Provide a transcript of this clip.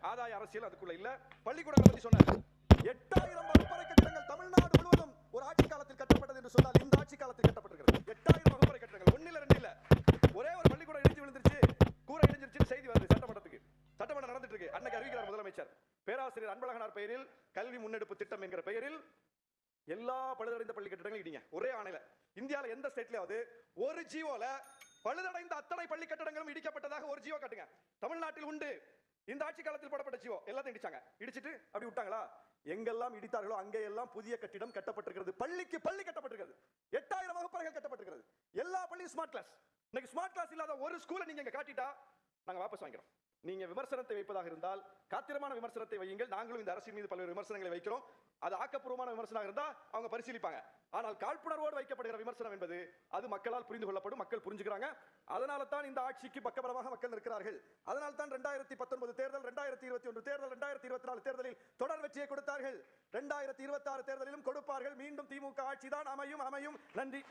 ஆதாய அரசியல் அதுக்குள்ள இல்ல. பள்ளிக்கூடங்களை பத்தி சொன்னார். 8000 வகுப்பறை கட்டடங்கள் தமிழ்நாடு முழுவதும் ஒரு ஆட்சி காலத்தில் கட்டப்பட்டது என்று சொன்னால் இந்த ஆட்சி காலத்தில் கட்டப்பட்டிருக்கிறது. 8000 வகுப்பறை கட்டடங்கள், ஒன்னு இல்ல ரெண்டு இல்ல. ஒரே ஒரு பள்ளிக்கூடம் இடிஞ்சு விழுந்துருச்சு, கூரை இடிஞ்சிருச்சு செய்தி வருது சட்டமன்றத்துக்கு. சட்டமன்றம் நடந்துட்டு இருக்கு. அன்னைக்கு அறிவிக்கிறார் முதலமைச்சர். பேராசிரியர் அன்பழகனார் பெயரில் கல்வி முன்னெடுப்பு திட்டம் என்கிற பெயரில் எல்லா பழுதடைந்த பள்ளி கட்டடங்களும் இடிங்க. ஒரே ஆணையில. இந்தியாவில் எந்த ஸ்டேட்லயாவது ஒரு ஜியோல பழுதடைந்த அத்தனை பள்ளி கட்டடங்களும் இடிக்கப்பட்டதாக ஒரு ஜியோ காட்டுங்க. தமிழ்நாட்டில் உண்டு. இந்த ஆட்சி காலத்தில் போடப்பட்ட ஜியோ எல்லாத்தையும் இடிச்சாங்க. இடிச்சிட்டு அப்படி விட்டாங்களா? எங்கெல்லாம் இடித்தார்களோ அங்கெல்லாம் புதிய கட்டிடம் கட்டப்பட்டிருக்கிறது. பள்ளிக்கு பள்ளி கட்டப்பட்டிருக்கிறது. 8000 வகுப்பறைகள் கட்டப்பட்டிருக்கிறது. எல்லா பள்ளியும் ஸ்மார்ட் கிளாஸ். இன்னைக்கு ஸ்மார்ட் கிளாஸ் இல்லாத ஒரு ஸ்கூலை நீங்க காட்டிட்டா நாங்க வாபஸ் வாங்கிறோம். நீங்க விமர்சனத்தை வைப்பதாக இருந்தால் காத்திரமான விமர்சனத்தை வையுங்கள். நாங்களும் இந்த அரசின் மீது பல்வேறு விமர்சனங்களை வைக்கிறோம். அது ஆக்கப்பூர்வமான விமர்சனம் இருந்தா அவங்க பரிசீலிப்பாங்க. ஆனால் காழ்ப்புணர்வோடு வைக்கப்படுகிற விமர்சனம் என்பது அது மக்களால் புரிந்து கொள்ளப்படும். மக்கள் புரிஞ்சுக்கிறாங்க. அதனால தான் இந்த ஆட்சிக்கு பக்கபலமாக மக்கள் இருக்கிறார்கள். அதனால தான் 2019 தேர்தல், 2021 தேர்தல், 2024 தேர்தலில் தொடர் வெற்றியை கொடுத்தார்கள். 2026 தேர்தலிலும் கொடுப்பார்கள். மீண்டும் திமுக ஆட்சி தான் அமையும். நன்றி.